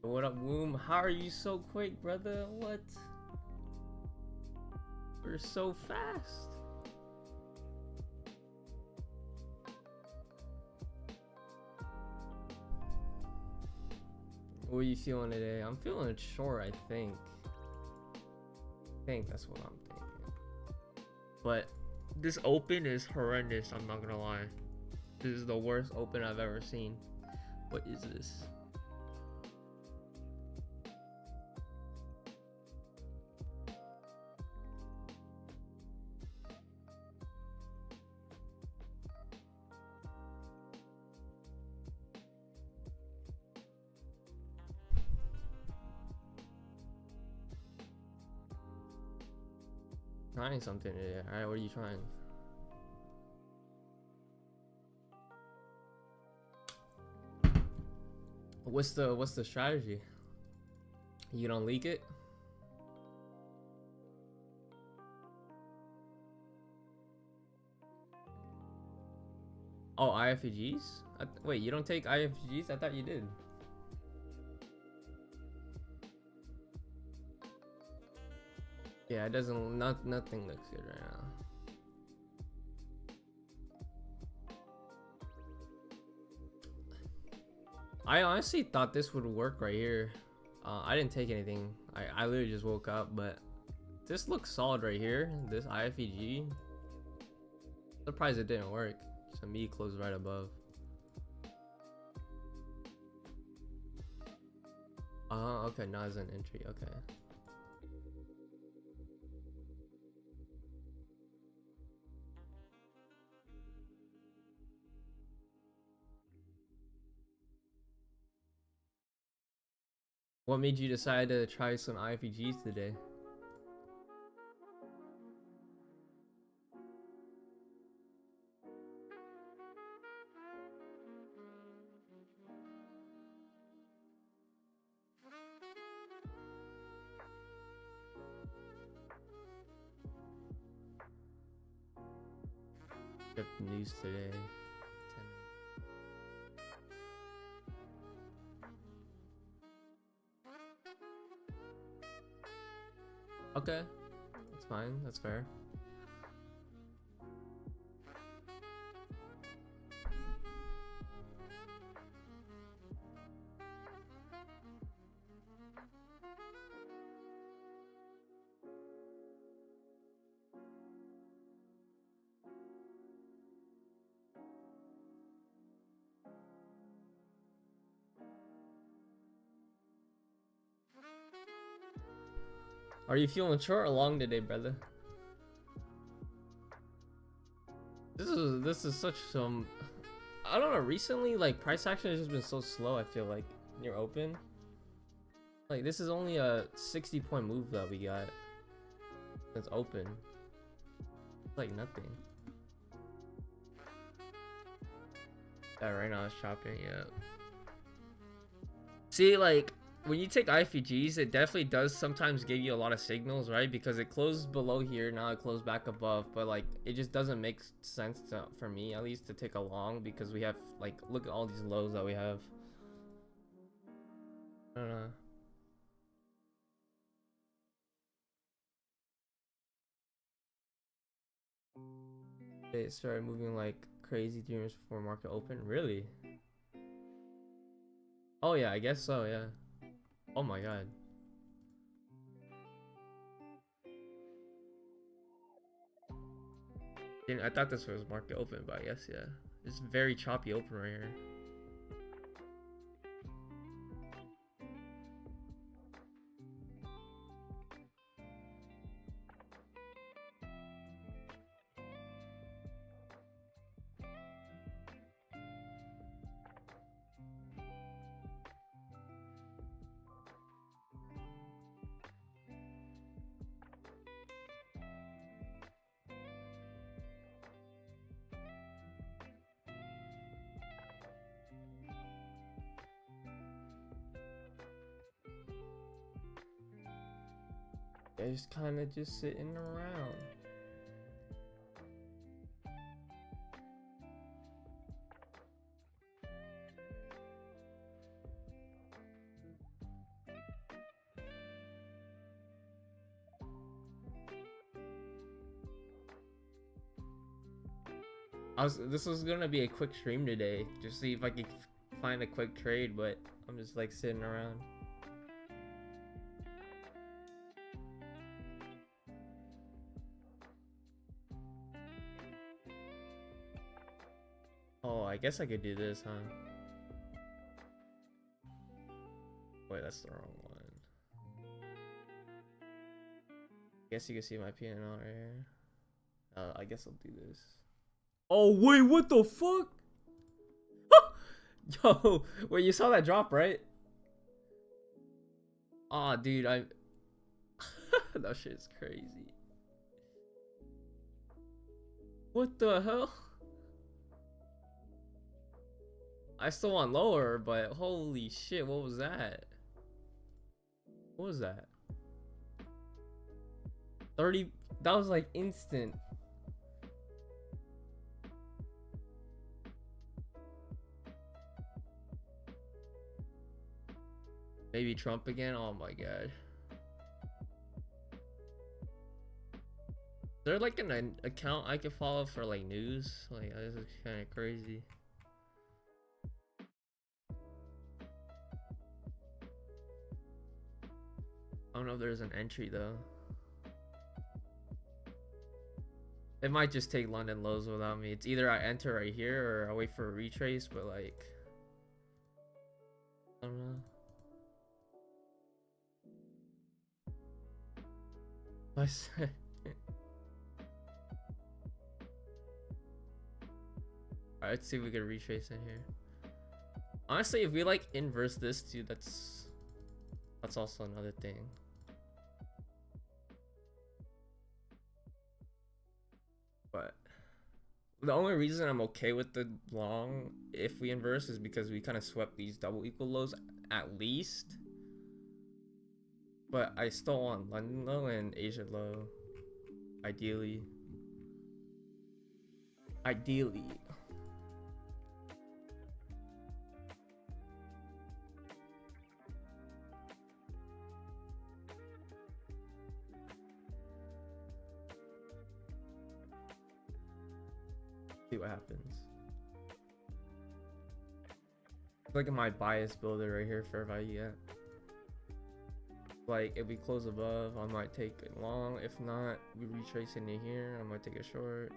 What up, Womb? How are you so quick, brother? What? We're so fast. What are you feeling today? I'm feeling short, I think. That's what I'm thinking. But this open is horrendous, I'm not gonna lie. This is the worst open I've ever seen. What is this? Trying something today. Alright, what are you trying? What's the strategy? You don't leak it? Oh, IFGs? Wait, you don't take IFGs? I thought you did. Yeah, it doesn't. Nothing looks good right now. I honestly thought this would work right here. I didn't take anything. I literally just woke up, but this looks solid right here. This IFEG. Surprised it didn't work. So me closed right above. Okay, now it's an entry. Okay. What made you decide to try some IFEGs today? Check the news today. Okay, that's fine. That's fair. Are you feeling short or long today, brother? This is such some. I don't know. Recently, like price action has just been so slow. I feel like near open. Like this is only a 60-point move that we got. It's open. It's like nothing. Yeah, right now it's chopping. Yeah. See, like when you take IFGs, it definitely does sometimes give you a lot of signals, right? Because it closed below here, now it closed back above, but like it just doesn't make sense for me at least to take a long, because we have like, look at all these lows that we have. I don't know. It started moving like crazy 3 minutes before market open. Really? Oh yeah, I guess so. Yeah. Oh my god. I thought this was market open, but I guess yeah. It's very choppy open right here. It's kind of just sitting around. This was gonna be a quick stream today, just see if I could find a quick trade, but I'm just like sitting around. Oh, I guess I could do this, huh? Wait, that's the wrong one. Guess you can see my P&L right here. I guess I'll do this. Oh wait, what the fuck? Yo, wait, you saw that drop, right? Aw, oh, dude, that shit's crazy. What the hell? I still want lower, but holy shit, what was that? What was that? 30, that was like instant. Maybe Trump again? Oh my god. Is there like an account I could follow for like news? Like, this is kind of crazy. I don't know if there's an entry though. It might just take London lows without me. It's either I enter right here or I wait for a retrace, but like, I don't know. I said. Alright, let's see if we can retrace in here. Honestly, if we like inverse this too, that's also another thing. But the only reason I'm okay with the long if we inverse is because we kind of swept these double equal lows at least. But I still want London low and Asia low. Ideally. Ideally. See what happens. Look at my bias builder right here, fair value yet. Like if we close above, I might take it long. If not, we retrace into here, I might take a short.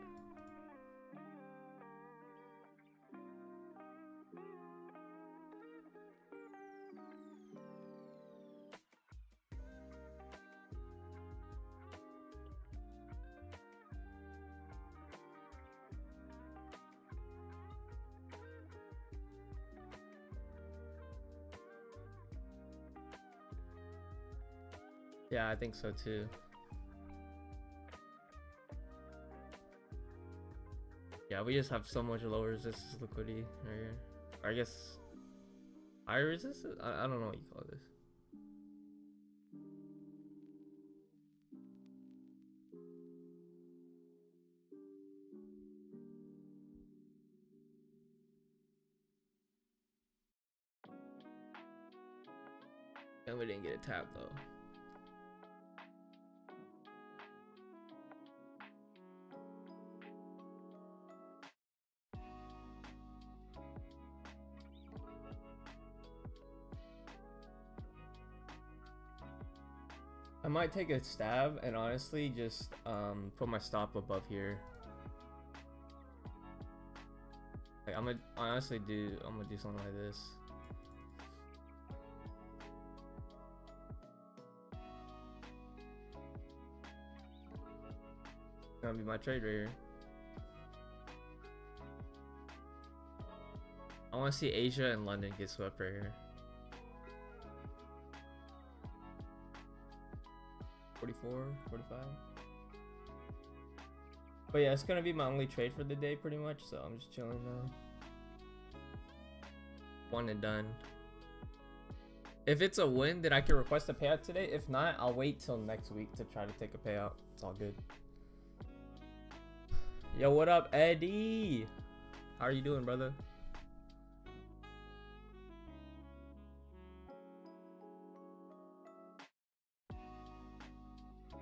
Yeah, I think so too. Yeah, we just have so much low resistance liquidity right here. Or I guess high resistance? I don't know what you call this. And we didn't get a tap though. I might take a stab and honestly just put my stop above here. Like I'm gonna do something like this. Gonna be my trade right here. I want to see Asia and London get swept right here. 44, 45. But yeah, it's gonna be my only trade for the day pretty much, so I'm just chilling now. One and done. If it's a win, then I can request a payout today. If not, I'll wait till next week to try to take a payout. It's all good. Yo, what up, Eddie? How are you doing, brother?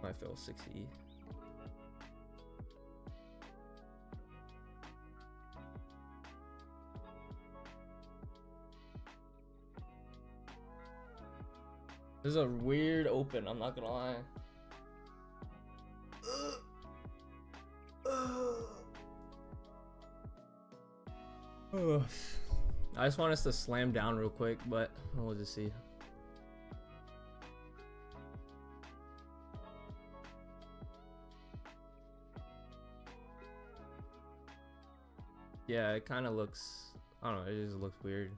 I feel 60. This is a weird open, I'm not gonna lie. I just want us to slam down real quick, but we'll just see. Yeah, it kind of looks, I don't know, it just looks weird.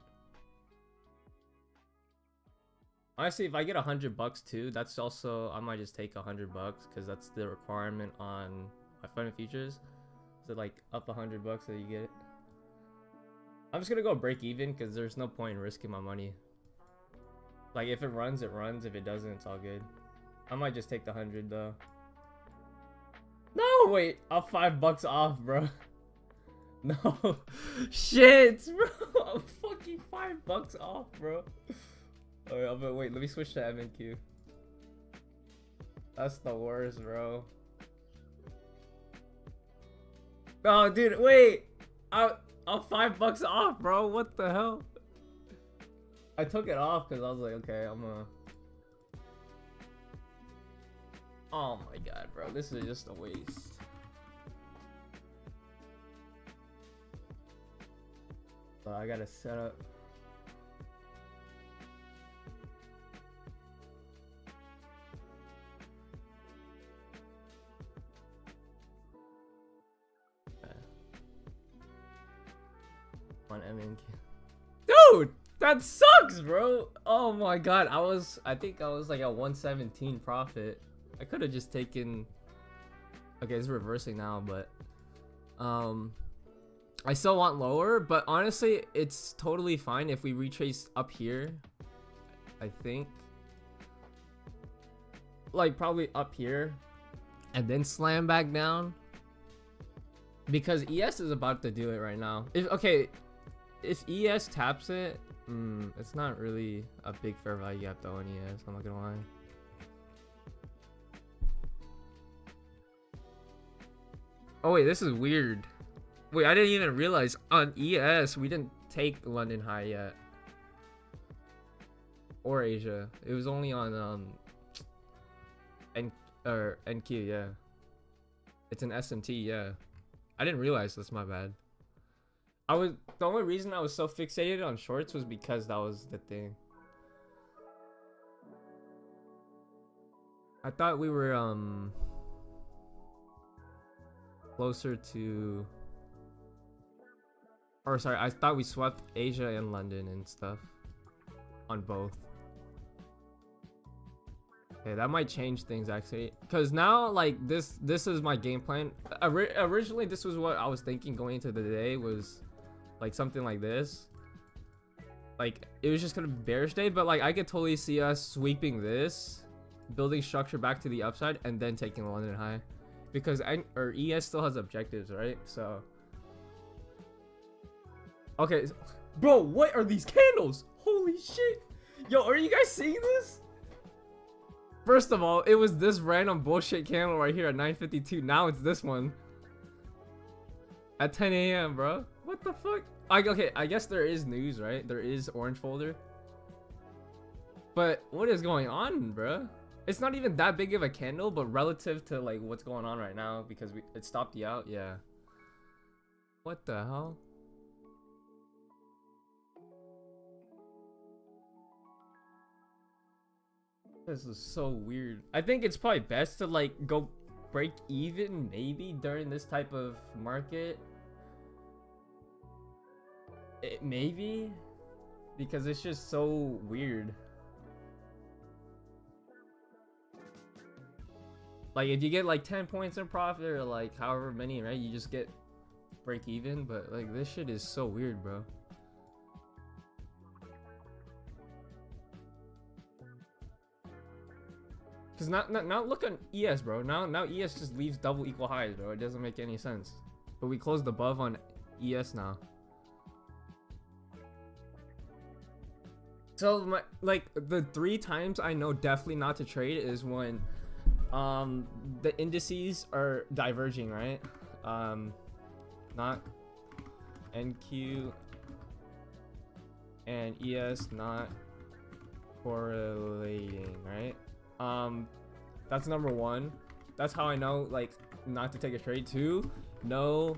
Honestly, if I get $100 too, that's also, I might just take $100 because that's the requirement on MyFundedFutures. So like up $100 so you get it. I'm just gonna go break even because there's no point in risking my money. Like if it runs, it runs. If it doesn't, it's all good. I might just take the 100 though. No, wait, I'm $5 off, bro. No, shit, bro. I'm fucking $5 off, bro. Alright, but wait, let me switch to MNQ. That's the worst, bro. Oh, dude, wait. I'm $5 off, bro. What the hell? I took it off because I was like, okay, I'm gonna. Oh my god, bro. This is just a waste. So I gotta set up. On MNQ. Dude, that sucks, bro. Oh my god, I think I was like at 117 profit. I could have just taken. Okay, it's reversing now, but I still want lower, but honestly, it's totally fine if we retrace up here. I think like probably up here and then slam back down because ES is about to do it right now. If ES taps it, it's not really a big fair value gap though in ES, I'm not gonna lie. Oh wait, this is weird. Wait, I didn't even realize on ES we didn't take London high yet. Or Asia. It was only on NQ, yeah. It's an SMT, yeah. I didn't realize that's my bad. The only reason I was so fixated on shorts was because that was the thing. I thought we were closer to, or sorry, I thought we swept Asia and London and stuff on both. Okay, that might change things actually, because now like this is my game plan. Originally this was what I was thinking going into the day, was like something like this. Like it was just gonna be bearish day, but like I could totally see us sweeping this, building structure back to the upside, and then taking the London high, because ES still has objectives, right? So okay, bro, what are these candles? Holy shit, yo, are you guys seeing this? First of all, it was this random bullshit candle right here at 9:52. Now it's this one at 10 a.m, bro. What the fuck? Okay, I guess there is news, right? There is orange folder. But what is going on, bro? It's not even that big of a candle, but relative to like what's going on right now, because it stopped you out, yeah. What the hell? This is so weird. I think it's probably best to like go break even maybe during this type of market. Maybe, because it's just so weird. Like if you get like 10 points in profit or like however many, right, you just get break even. But like this shit is so weird, bro. Cause now look on ES, bro. Now ES just leaves double equal highs, bro. It doesn't make any sense. But we closed above on ES now. So like the 3 times I know definitely not to trade is when the indices are diverging, right? Not NQ and ES not correlating, right? That's number one. That's how I know like not to take a trade. Two, no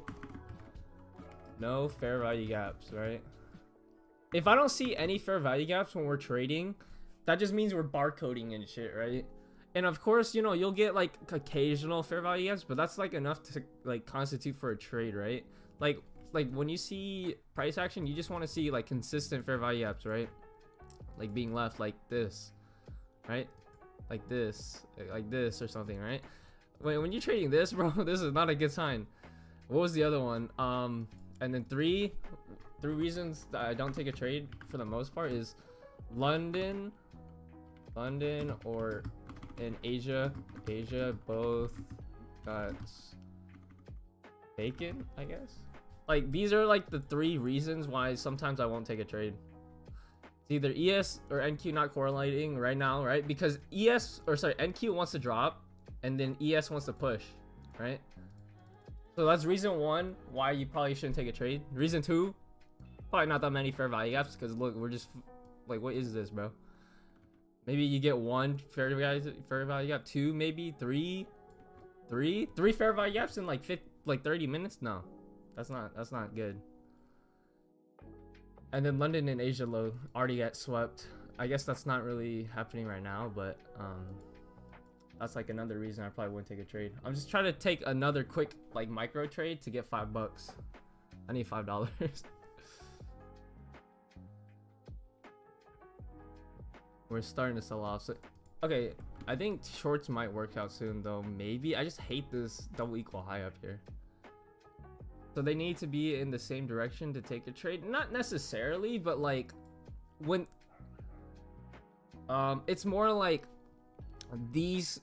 fair value gaps, right? If I don't see any fair value gaps when we're trading, that just means we're barcoding and shit, right? And of course, you know, you'll get like occasional fair value gaps, but that's like enough to like constitute for a trade, right? Like when you see price action, you just want to see like consistent fair value gaps, right? Like being left like this, right? Like this or something, right? When you're trading this, bro, this is not a good sign. What was the other one? And then three reasons that I don't take a trade for the most part is London or in Asia both got taken, I guess. Like these are like the three reasons why sometimes I won't take a trade. It's either ES or NQ not correlating right now, right? Because NQ wants to drop and then ES wants to push, right? So that's reason one why you probably shouldn't take a trade. Reason two, probably not that many fair value gaps because look, we're just like, what is this, bro? Maybe you get one fair value gap, two, maybe three fair value gaps in like 30 minutes. No, that's not good. And then London and Asia low already got swept. I guess that's not really happening right now, but that's like another reason I probably wouldn't take a trade. I'm just trying to take another quick like micro trade to get $5. I need $5. We're starting to sell off. So okay, I think shorts might work out soon though. Maybe. I just hate this double equal high up here. So they need to be in the same direction to take a trade. Not necessarily, but like when it's more like these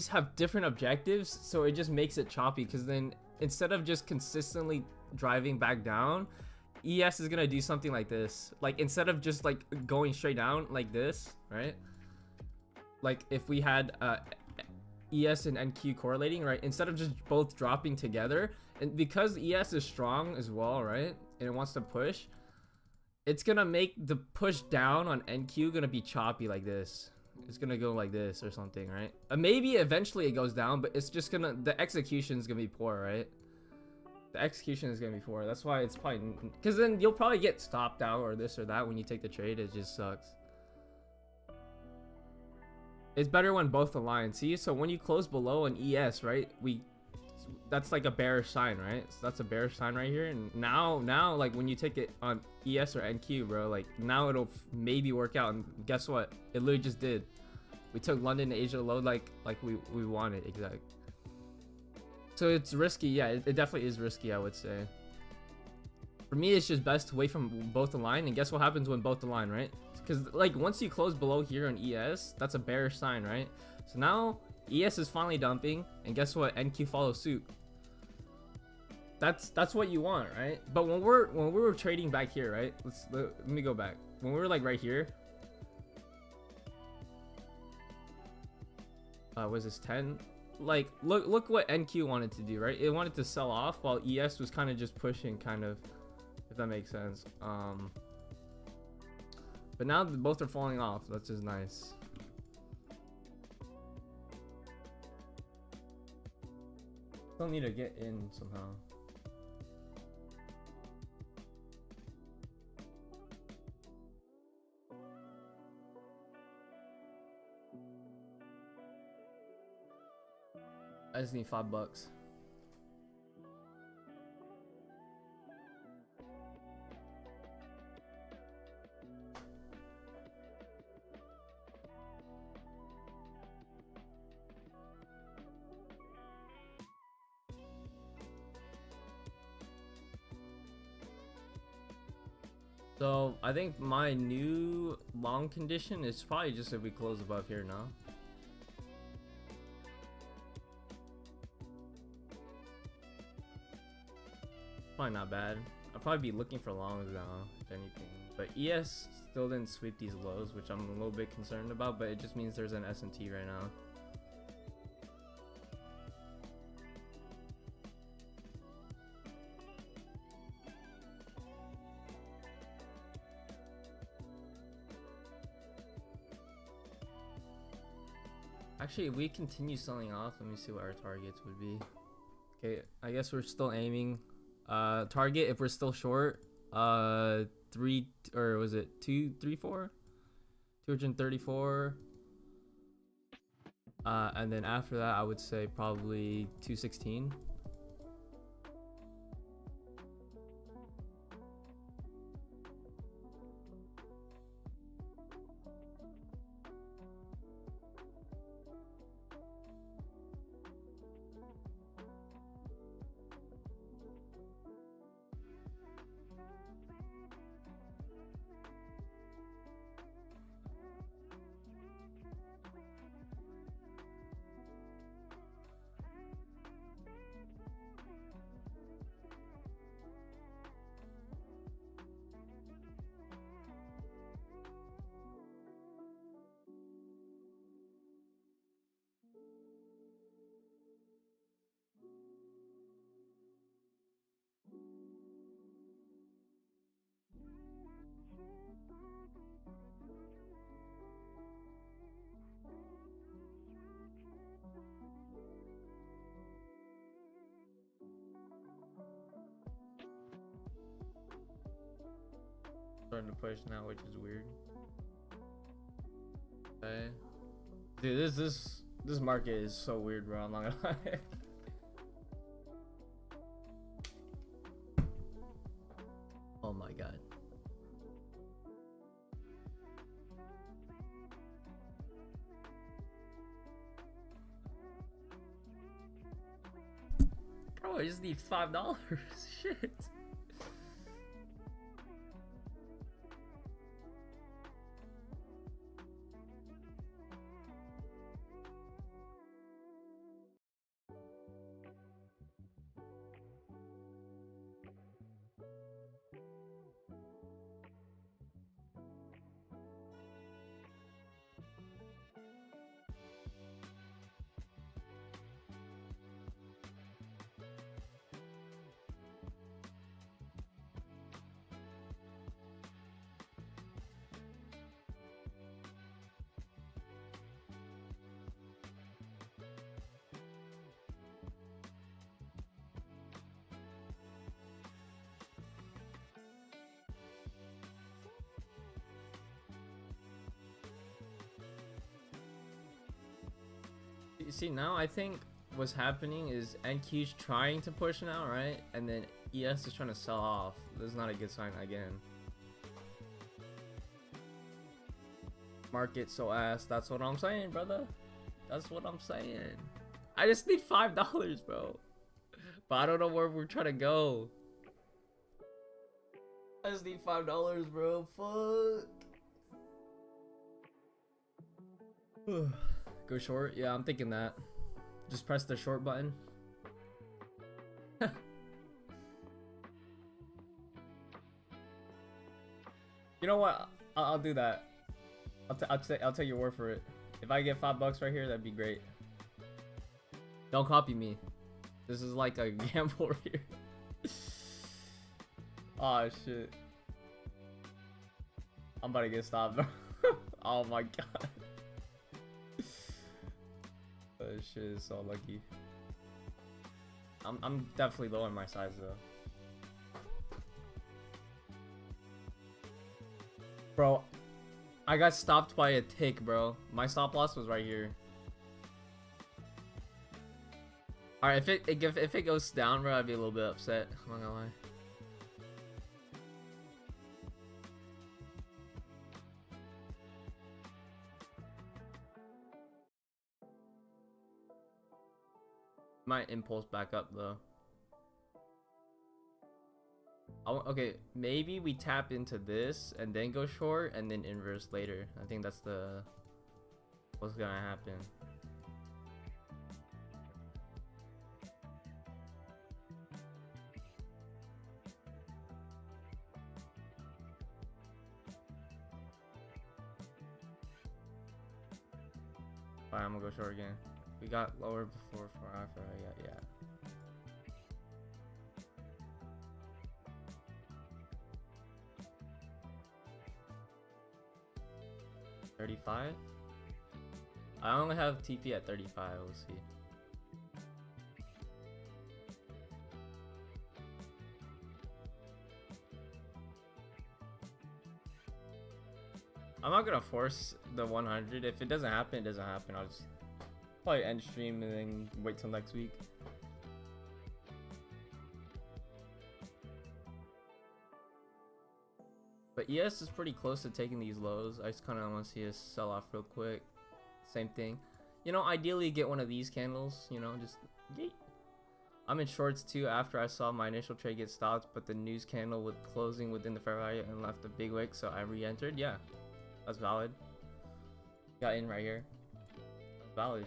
have different objectives, so it just makes it choppy because then instead of just consistently driving back down, ES is gonna do something like this. Like instead of just like going straight down like this, right? Like if we had ES and NQ correlating, right? Instead of just both dropping together, and because ES is strong as well, right? And it wants to push, it's gonna make the push down on NQ gonna be choppy like this. It's gonna go like this or something, right? Maybe eventually it goes down, but it's just gonna, the execution is gonna be poor, right? The execution is gonna be poor. That's why it's probably, because then you'll probably get stopped out or this or that when you take the trade. It just sucks. It's better when both align. See, so when you close below an ES, right? That's like a bearish sign, right? So that's a bearish sign right here. And now like when you take it on ES or NQ, bro, like now it'll maybe work out. And guess what? It literally just did. We took London to Asia low like we wanted, exactly. So it's risky. Yeah, it definitely is risky, I would say. For me, it's just best to wait from both align. And guess what happens when both align, right? Because like once you close below here on ES, that's a bearish sign, right? So now ES is finally dumping, and guess what? NQ follows suit. That's what you want, right? But when we were trading back here, right? Let me go back. When we were like right here, was this 10? Like look what NQ wanted to do, right? It wanted to sell off while ES was kind of just pushing, kind of, if that makes sense. But now both are falling off. That's just nice. Still need to get in somehow. I just need $5. So I think my new long condition is probably just if we close above here now. Probably not bad. I'll probably be looking for longs now, if anything. But ES still didn't sweep these lows, which I'm a little bit concerned about, but it just means there's an S&T right now. Actually, if we continue selling off, let me see what our targets would be. Okay, I guess we're still aiming. Target if we're still short. 3 or was it 234? 234. And then after that, I would say probably 216. Starting to push now, which is weird. Okay. Dude, this market is so weird, bro. I'm not gonna lie. Oh my god. Bro, I just need $5. Shit. You see, now I think what's happening is NQ's trying to push now, right? And then ES is trying to sell off. This is not a good sign again. Market so ass. That's what I'm saying, brother. That's what I'm saying. I just need $5, bro. But I don't know where we're trying to go. I just need $5, bro. Fuck. Go short? Yeah, I'm thinking that. Just press the short button. You know what? I'll do that. I'll take your word for it. If I get $5 right here, that'd be great. Don't copy me. This is like a gamble here. Oh shit. I'm about to get stopped, bro. Oh my god. This shit is so lucky. I'm definitely low on my size though. Bro, I got stopped by a tick, bro. My stop loss was right here. Alright, if it goes down, bro, I'd be a little bit upset. I'm not gonna lie. Might impulse back up though. Okay, maybe we tap into this and then go short and then inverse later. I think that's what's gonna happen. Alright, I'm gonna go short again. We got lower before for after. Yeah. 35. I only have TP at 35. We'll see. I'm not gonna force the 100. If it doesn't happen, it doesn't happen. I'll just probably end stream and then wait till next week. But ES is pretty close to taking these lows. I just kind of want to see us sell off real quick. Same thing. You know, ideally get one of these candles, you know, just yeet. I'm in shorts too after I saw my initial trade get stopped, but the news candle with closing within the fair value and left a big wick, so I re-entered. Yeah, that's valid. Got in right here. That's valid.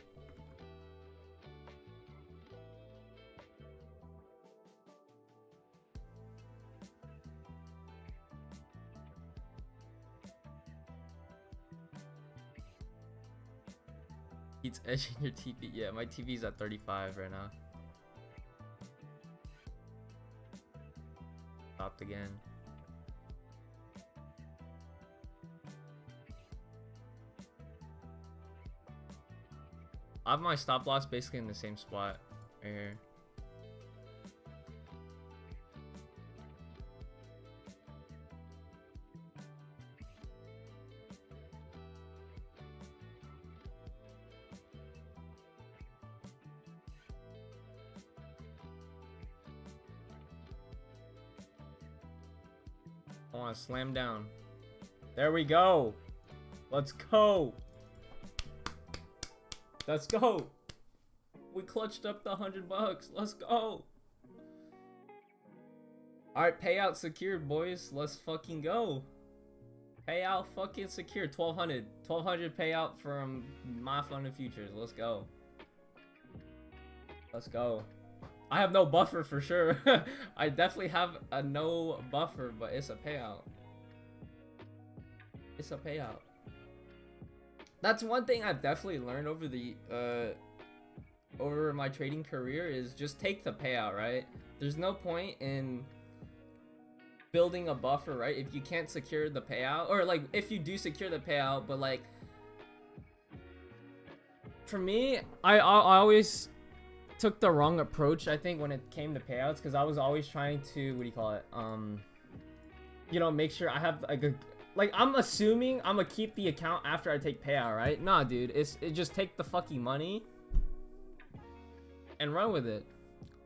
It's edging your TP. Yeah, my TP's at 35 right now. Stopped again. I have my stop loss basically in the same spot right here. I want to slam down. There we go. Let's go. Let's go. We clutched up the $100. Let's go. Alright, payout secured, boys. Let's fucking go. Payout fucking secured. 1200. 1200 payout from MyFundedFutures. Let's go. Let's go. I have no buffer for sure. I definitely have a no buffer, but it's a payout. It's a payout. That's one thing I've definitely learned over the over my trading career is just take the payout, right? There's no point in building a buffer, right? If you can't secure the payout, or like if you do secure the payout, but like for me, I always took the wrong approach, I think, when it came to payouts, because I was always trying to, what do you call it, you know, make sure I have like a, like, I'm assuming I'm gonna keep the account after I take payout, right? Nah, dude, it just take the fucking money and run with it.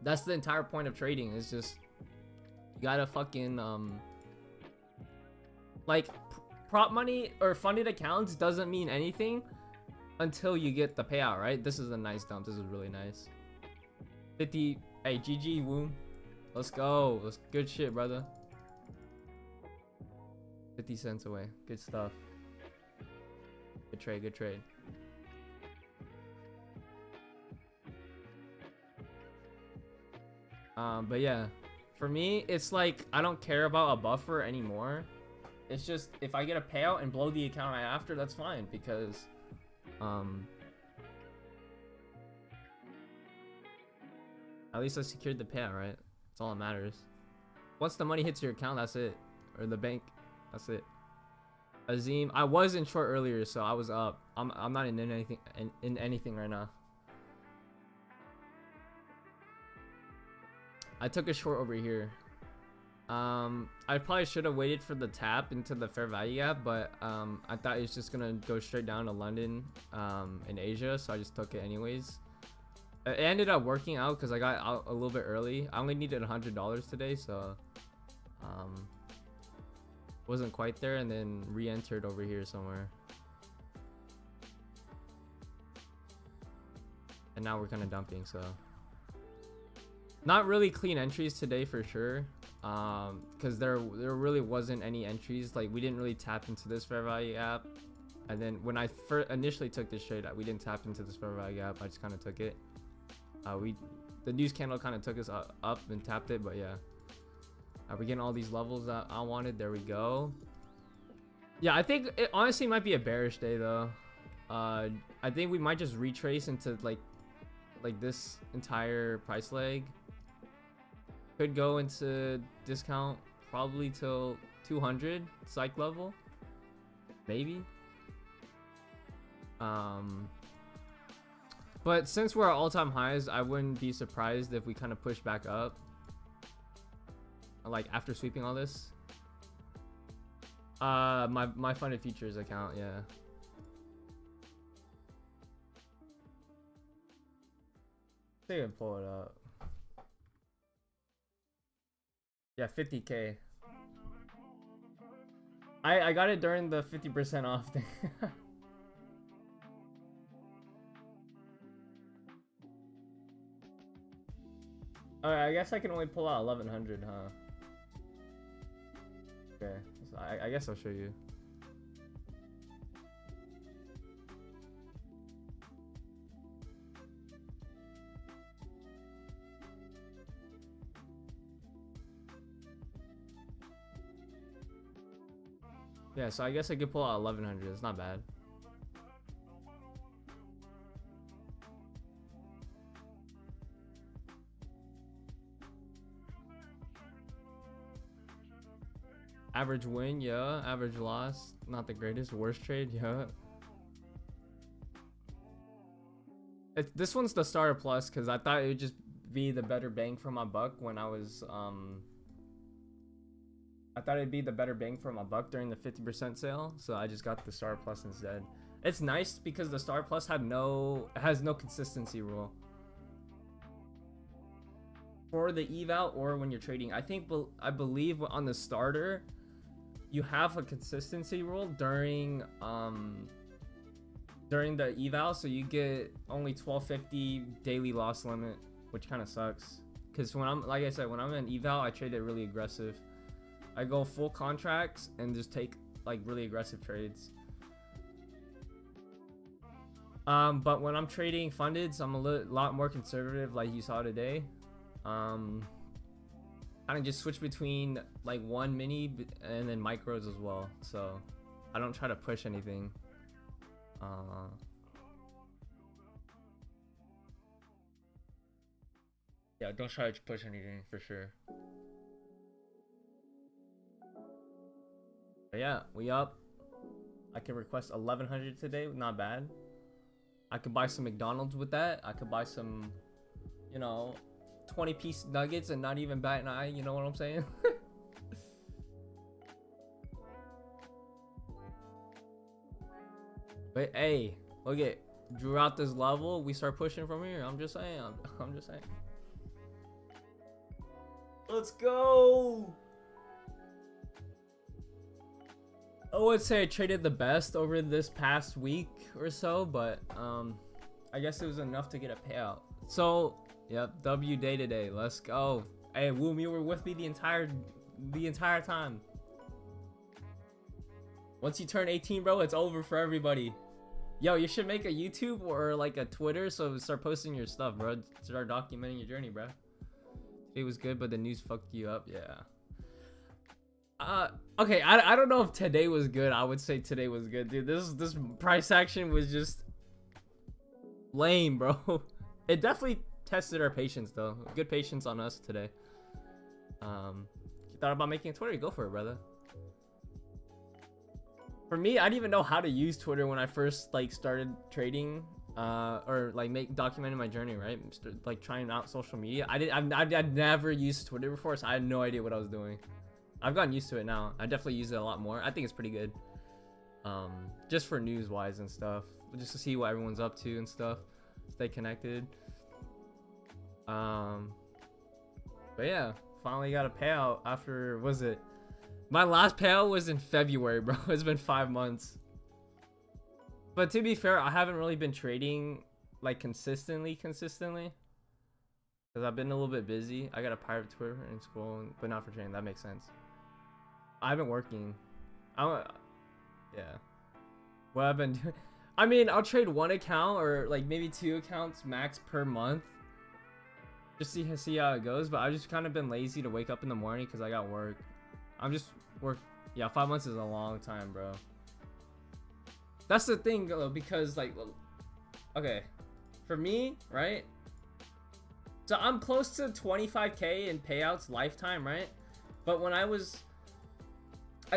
That's the entire point of trading. It's just you gotta fucking like prop money or funded accounts doesn't mean anything until you get the payout, right? This is a nice dump. This is really nice. 50. Hey, GG Woom. Let's go. Let's good shit, brother. 50 cents away. Good stuff. Good trade, good trade. But yeah, for me, it's like I don't care about a buffer anymore. It's just if I get a payout and blow the account right after, that's fine, because at least I secured the payout, right? That's all that matters. Once the money hits your account, that's it. Or the bank, that's it. Azim, I was in short earlier, so I was up. I'm not in anything right now. I took a short over here. I probably should have waited for the tap into the fair value gap, but I thought it was just gonna go straight down to London in Asia, so I just took it anyways. It ended up working out because I got out a little bit early. I only needed $100 today, so wasn't quite there, and then re-entered over here somewhere. And now we're kind of dumping, so not really clean entries today for sure, because there really wasn't any entries. Like, we didn't really tap into this fair value gap, and then when I initially took this trade, we didn't tap into this fair value gap. I just kind of took it. The news candle kind of took us up and tapped it, but yeah, we're getting all these levels that I wanted. There we go. Yeah, I think it honestly might be a bearish day though. I think we might just retrace into like this entire price leg. Could go into discount probably till 200 psych level, maybe. But since we're at all-time highs, I wouldn't be surprised if we kind of push back up. Like after sweeping all this. My funded futures account, yeah. I think I pull it up. Yeah, 50K. I got it during the 50% off thing. Alright, I guess I can only pull out 1100, huh? Okay, so I guess I'll show you. Yeah, so I guess I could pull out 1100. It's not bad. Average win, yeah. Average loss, not the greatest. Worst trade, yeah. This one's the starter plus because I thought it would just be the better bang for my buck when I was I thought it'd be the better bang for my buck during the 50% sale, so I just got the Star Plus instead. It's nice because the Star Plus has no consistency rule for the eval or when you're trading. I believe on the starter you have a consistency rule during the eval, so you get only 1250 daily loss limit, which kind of sucks. Because when I'm like I said, when I'm in eval, I trade it really aggressive. I go full contracts and just take like really aggressive trades. But when I'm trading fundeds, I'm a lot more conservative, like you saw today. I just switch between like one mini and then micros as well, so I don't try to push anything. Yeah, don't try to push anything for sure. But yeah, we up. I can request 1100 today, not bad. I could buy some McDonald's with that. I could buy some, you know, 20-piece nuggets and not even bat an eye, you know what I'm saying? But hey, look at, drew out this level, we start pushing from here. I'm just saying. I'm just saying. Let's go. I would say I traded the best over this past week or so, but I guess it was enough to get a payout. So yep, W day today. Let's go. Hey, Woom, you were with me the entire time. Once you turn 18, bro, it's over for everybody. Yo, you should make a YouTube or like a Twitter, so start posting your stuff, bro. Start documenting your journey, bro. It was good, but the news fucked you up. Yeah. Okay, I don't know if today was good. I would say today was good, dude. This price action was just lame, bro. It definitely tested our patience, though. Good patience on us today. You thought about making a Twitter? Go for it, brother. For me, I didn't even know how to use Twitter when I first like started trading, or like documenting my journey, right? Like trying out social media. I'd never used Twitter before, so I had no idea what I was doing. I've gotten used to it now. I definitely use it a lot more. I think it's pretty good. Just for news wise and stuff. Just to see what everyone's up to and stuff. Stay connected. But yeah, finally got a payout after, was it? My last payout was in February, bro. It's been 5 months. But to be fair, I haven't really been trading like consistently. Because I've been a little bit busy. I got a private Twitter in school, but not for trading. That makes sense. I've been working. Yeah. What I've been doing. I mean, I'll trade one account or like maybe 2 accounts max per month. Just see how it goes. But I've just kind of been lazy to wake up in the morning because I got work. I'm just work. Yeah, 5 months is a long time, bro. That's the thing, though, because like, okay, for me, right? So I'm close to 25K in payouts lifetime, right? But when I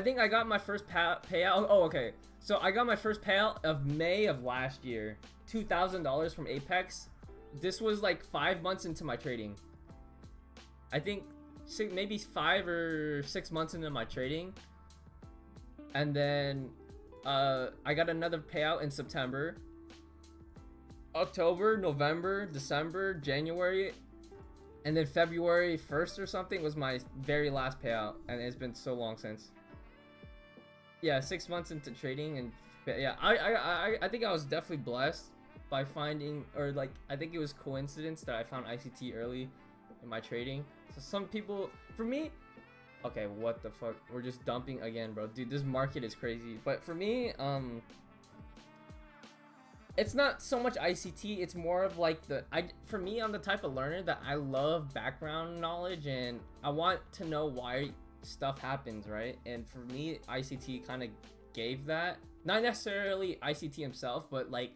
think I got my first payout. Oh, okay. So I got my first payout of May of last year, $2,000 from Apex. This was like 5 months into my trading. I think maybe 5 or 6 months into my trading. And then I got another payout in September, October, November, December, January, and then February 1st or something was my very last payout, and it's been so long since. Yeah, 6 months into trading, and yeah, I think I was definitely blessed by finding, or like, I think it was coincidence that I found ICT early in my trading. So some people, for me, okay, what the fuck, we're just dumping again, bro. Dude, this market is crazy. But for me, it's not so much ICT, it's more of like for me, I'm the type of learner that I love background knowledge, and I want to know why stuff happens, right? And for me, ICT kind of gave that. Not necessarily ICT himself, but like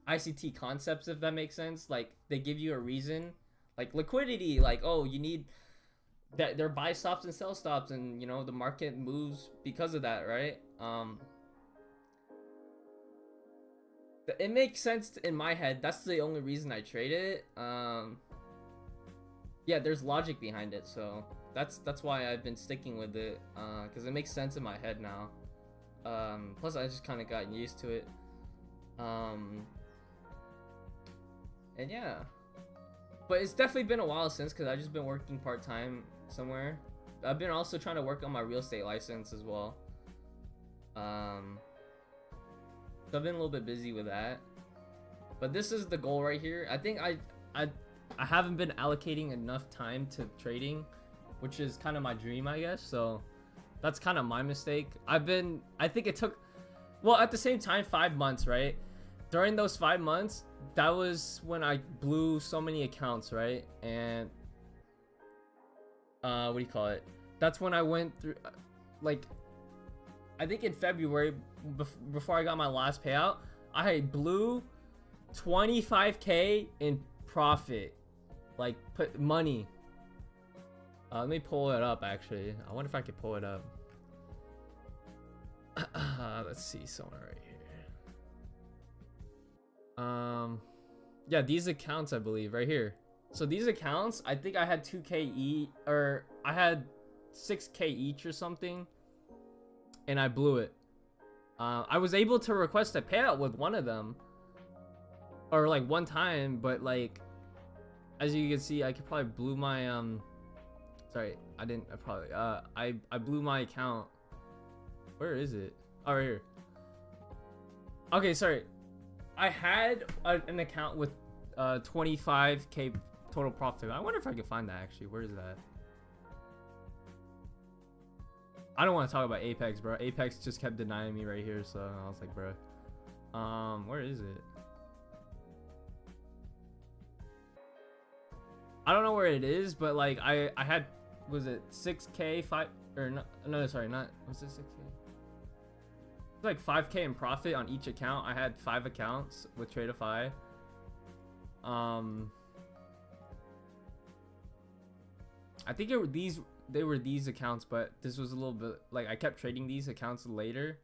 ICT concepts, if that makes sense. Like, they give you a reason, like liquidity, like, oh, you need that, there are buy stops and sell stops, and you know, the market moves because of that, right? It makes sense in my head. That's the only reason I trade it. Yeah, there's logic behind it, so that's why I've been sticking with it, because it makes sense in my head now. Plus I just kind of got used to it. And yeah, but it's definitely been a while since, because I've just been working part-time somewhere. I've been also trying to work on my real estate license as well. So I've been a little bit busy with that, but this is the goal right here. I think I haven't been allocating enough time to trading, which is kind of my dream, I guess. So that's kind of my mistake. I think it took, well, at the same time, 5 months, right? During those 5 months, that was when I blew so many accounts, right? And what do you call it? That's when I went through, like, I think in February, before I got my last payout, I blew 25K in profit, like, put money. Let me pull it up, actually. I wonder if I could pull it up. Let's see, somewhere right here. Yeah, these accounts, I believe, right here. So these accounts, I think I had 2K each, or I had 6K each or something, and I blew it. I was able to request a payout with one of them, or like one time, but like, as you can see, I could probably blew my sorry, I didn't. I probably I blew my account. Where is it? Oh, right here. Okay, sorry. I had an account with 25K total profit. I wonder if I could find that actually. Where is that? I don't want to talk about Apex, bro. Apex just kept denying me right here, so I was like, bro. Where is it? I don't know where it is, but like I had, was it 6K, 5 or no, sorry, not, was it 6K? It's like 5K in profit on each account. I had 5 accounts with Tradeify. I think they were these accounts, but this was a little bit like I kept trading these accounts later,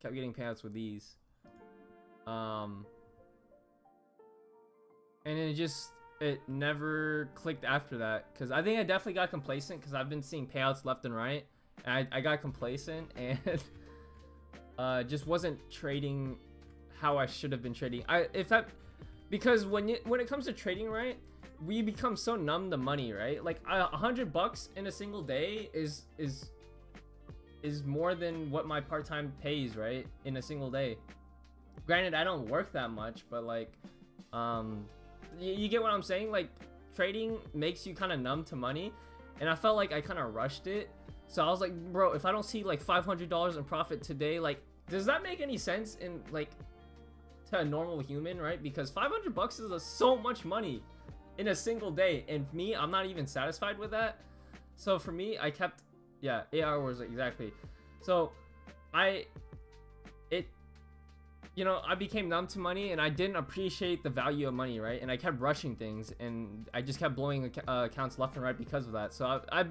kept getting payouts with these, and it never clicked after that, because I think I definitely got complacent, because I've been seeing payouts left and right, and I got complacent and just wasn't trading how I should have been trading. Because when it comes to trading, right, we become so numb to money, right? Like $100 in a single day is more than what my part-time pays, right, in a single day. Granted, I don't work that much, but like, you get what I'm saying? Like, trading makes you kind of numb to money, and I felt like I kind of rushed it. So I was like, bro, if I don't see like $500 in profit today, like, does that make any sense in like to a normal human, right? Because $500 is so much money in a single day, and me, I'm not even satisfied with that. So for me, I kept, yeah, 8 hours exactly. So you know, I became numb to money, and I didn't appreciate the value of money, right? And I kept rushing things, and I just kept blowing accounts left and right because of that. So I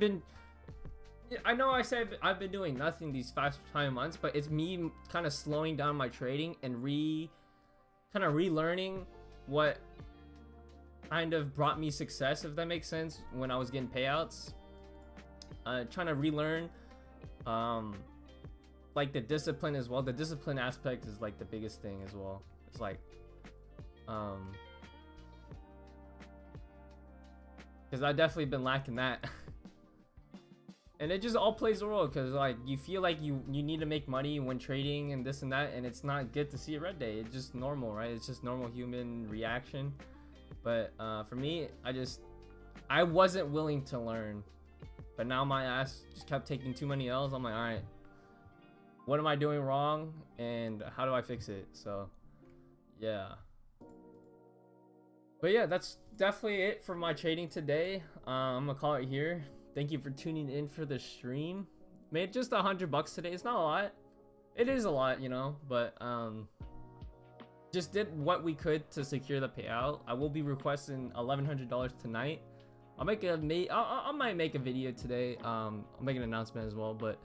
know I said I've been doing nothing these past 5 months, but it's me kind of slowing down my trading and kind of relearning what kind of brought me success, if that makes sense, when I was getting payouts. Trying to relearn like the discipline as well. The discipline aspect is like the biggest thing as well. It's like because I've definitely been lacking that. And it just all plays a role, because like you feel like you need to make money when trading and this and that, and it's not good to see a red day. It's just normal, right? It's just normal human reaction. But for me, I wasn't willing to learn, but now my ass just kept taking too many L's. I'm like, all right, what am I doing wrong, and how do I fix it? So yeah. But yeah, that's definitely it for my trading today. I'm gonna call it here. Thank you for tuning in for the stream. Made just $100 today. It's not a lot. It is a lot, you know, but just did what we could to secure the payout. I will be requesting $1,100 tonight. I might make a video today. I'll make an announcement as well, but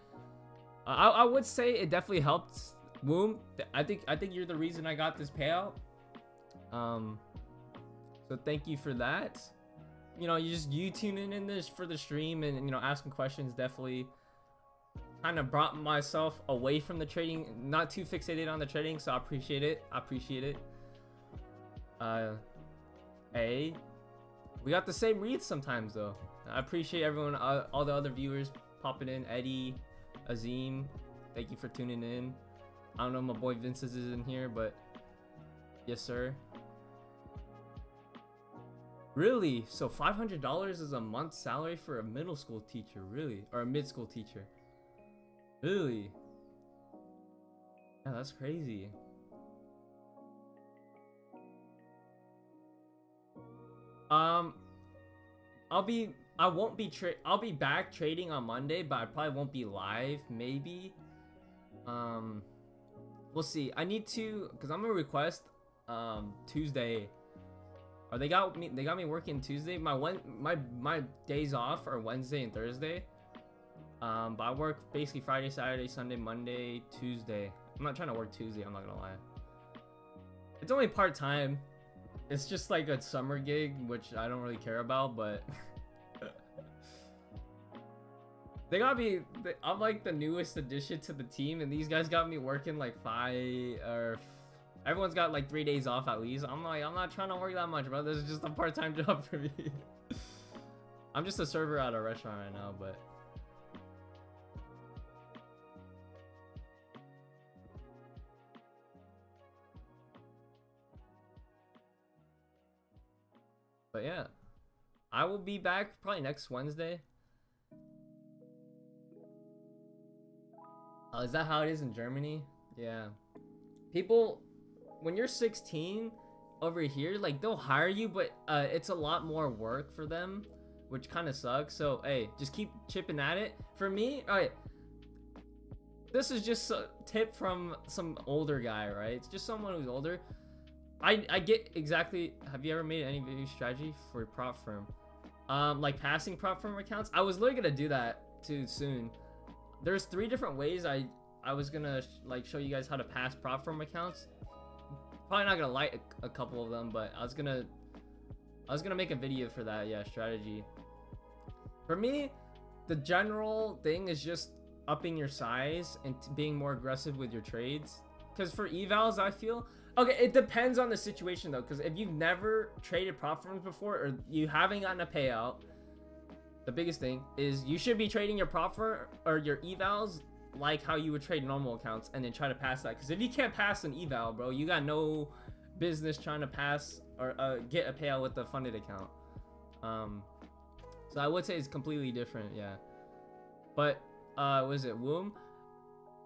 I would say it definitely helped. Woom, I think you're the reason I got this payout. So thank you for that. You know, you tuning in this for the stream and, you know, asking questions definitely kind of brought myself away from the trading, not too fixated on the trading. So I appreciate it. Hey, we got the same reads sometimes though. I appreciate everyone, all the other viewers popping in. Eddie, Azim, thank you for tuning in. I don't know, my boy Vince's is in here, but yes sir. Really? So $500 is a month's salary for a middle school teacher, really? Or a mid-school teacher? Really? Yeah, that's crazy. I'll be back trading on Monday, but I probably won't be live, maybe. We'll see. I need to, because I'm gonna request Tuesday. Or they got me working Tuesday. My days off are Wednesday and Thursday. But I work basically Friday, Saturday, Sunday, Monday, Tuesday. I'm not trying to work Tuesday, I'm not gonna lie. It's only part-time. It's just like a summer gig, which I don't really care about, but they got me. I'm like the newest addition to the team, and these guys got me working like everyone's got like 3 days off at least. I'm like, I'm not trying to work that much, bro. This is just a part-time job for me. I'm just a server at a restaurant right now, but yeah, I will be back probably next Wednesday. Oh, is that how it is in Germany? Yeah. People, when you're 16 over here, like they'll hire you, but it's a lot more work for them, which kind of sucks. So hey, just keep chipping at it. For me, all right, this is just a tip from some older guy, right? It's just someone who's older. I get exactly. Have you ever made any video strategy for prop firm? Like passing prop firm accounts? I was literally gonna do that too soon. There's 3 different ways I was gonna like show you guys how to pass prop firm accounts. Probably not gonna like a couple of them, but I was gonna make a video for that. Yeah, strategy. For me, the general thing is just upping your size and being more aggressive with your trades. Because for evals, I feel okay. It depends on the situation though. Because if you've never traded prop firms before, or you haven't gotten a payout, the biggest thing is you should be trading your prop firm or your evals like how you would trade normal accounts, and then try to pass that. Because if you can't pass an eval, bro, you got no business trying to pass or get a payout with the funded account. So I would say it's completely different, yeah. But was it Womb?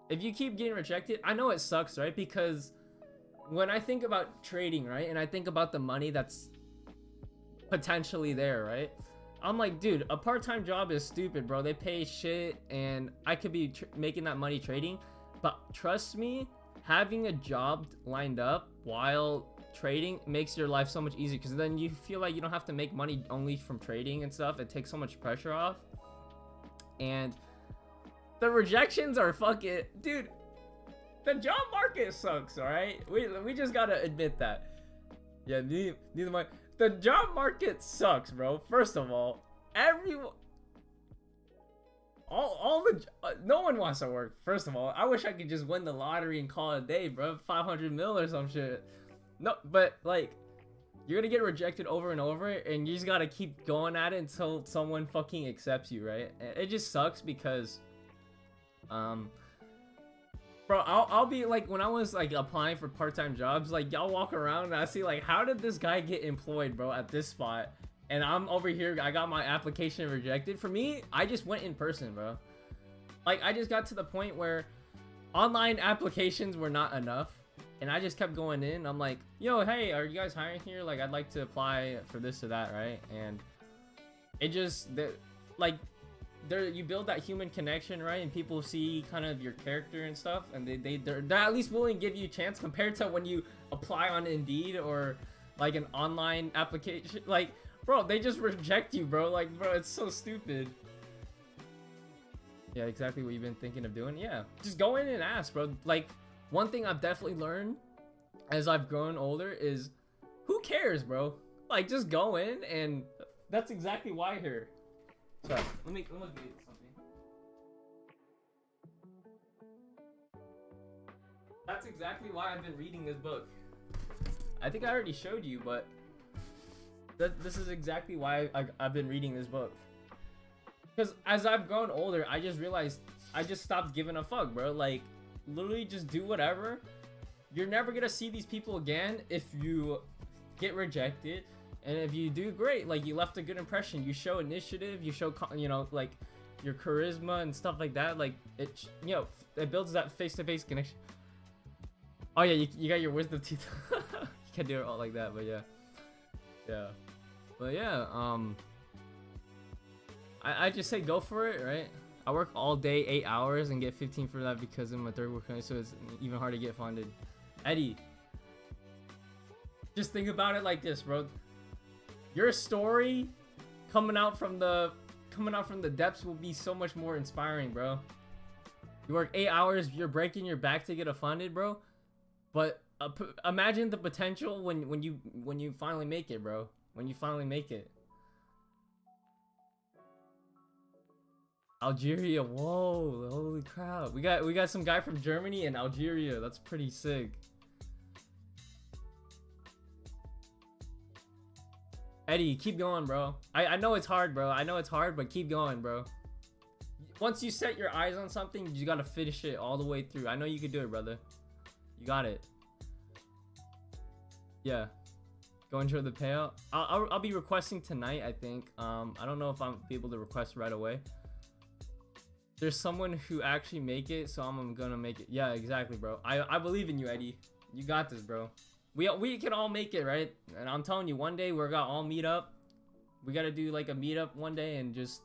If you keep getting rejected, I know it sucks, right? Because when I think about trading, right, and I think about the money that's potentially there, right, I'm like, dude, a part-time job is stupid, bro. They pay shit, and I could be making that money trading. But trust me, having a job lined up while trading makes your life so much easier, because then you feel like you don't have to make money only from trading and stuff. It takes so much pressure off. And the rejections are fucking, dude, The job market sucks. All right, we just gotta admit that. Yeah, neither my. The job market sucks, bro. First of all, everyone. All the no one wants to work. First of all, I wish I could just win the lottery and call it a day, bro. 500 mil or some shit. No, but like, you're gonna get rejected over and over, and you just gotta keep going at it until someone fucking accepts you, right? It just sucks because, bro, I'll be like, when I was like applying for part-time jobs, like y'all walk around and I see like, how did this guy get employed, bro, at this spot? And I'm over here, I got my application rejected. For me, I just went in person, bro. Like, I just got to the point where online applications were not enough. And I just kept going in. I'm like, yo, hey, are you guys hiring here? Like, I'd like to apply for this or that, right? And it just, like, you build that human connection, right? And people see kind of your character and stuff. And they're at least willing to give you a chance compared to when you apply on Indeed or, like, an online application. Like, bro, they just reject you, bro. Like, bro, it's so stupid. Yeah, exactly what you've been thinking of doing. Yeah, just go in and ask, bro. Like, one thing I've definitely learned as I've grown older is, who cares, bro? Like, just go in, and that's exactly why here. Sorry, let me get something. That's exactly why I've been reading this book. I think I already showed you, but this is exactly why I've been reading this book. Because as I've grown older, I just realized I just stopped giving a fuck, bro. Like, literally just do whatever. You're never gonna see these people again if you get rejected. And if you do great, like, you left a good impression, you show initiative, you show, you know, like, your charisma and stuff like that. Like, it, you know, it builds that face-to-face connection. Oh yeah, you got your wisdom teeth. You can't do it all like that, but yeah. Yeah. But yeah, I just say go for it, right? I work all day, 8 hours, and get 15 for that because I'm a third worker, so it's even hard to get funded. Eddie, just think about it like this, bro. Your story coming out from the depths will be so much more inspiring, bro. You work 8 hours, you're breaking your back to get it funded, bro. But imagine the potential when you finally make it, bro. When you finally make it. Algeria, whoa, holy crap. We got some guy from Germany and Algeria. That's pretty sick. Eddie, keep going, bro. I know it's hard, bro. I know it's hard, but keep going, bro. Once you set your eyes on something, you gotta finish it all the way through. I know you can do it, brother. You got it. Yeah. Go enjoy the payout. I'll be requesting tonight, I think. I don't know if I'll be able to request right away. There's someone who actually make it, so I'm gonna make it. Yeah, exactly, bro. I believe in you, Eddie. You got this, bro. We can all make it, right? And I'm telling you, one day we're gonna all meet up. We gotta do like a meetup one day and just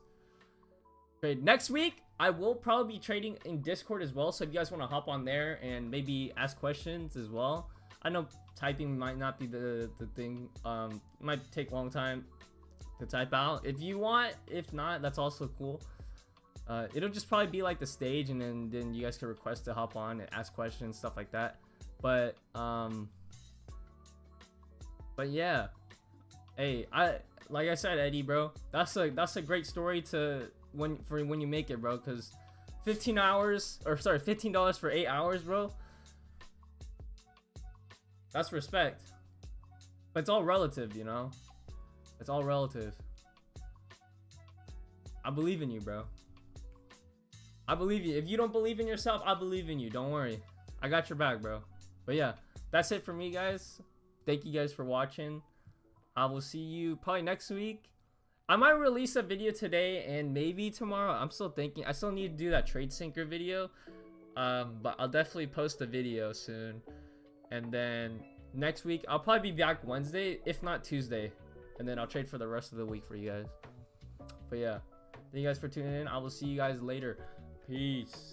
trade. Next week, I will probably be trading in Discord as well. So if you guys want to hop on there and maybe ask questions as well. I know typing might not be the thing. It might take a long time to type out. If you want, if not, that's also cool. It'll just probably be like the stage, and then you guys can request to hop on and ask questions, stuff like that. But yeah, hey, like I said, Eddie, bro, that's a great story to when you make it, bro. Because $15 for 8 hours, bro. That's respect. But it's all relative, you know. It's all relative. I believe in you, bro. I believe you. If you don't believe in yourself, I believe in you. Don't worry. I got your back, bro. But yeah, that's it for me, guys. Thank you guys for watching. I will see you probably next week. I might release a video today and maybe tomorrow. I'm still thinking. I still need to do that trade sinker video. But I'll definitely post a video soon. And then next week, I'll probably be back Wednesday, if not Tuesday. And then I'll trade for the rest of the week for you guys. But yeah, thank you guys for tuning in. I will see you guys later. Peace.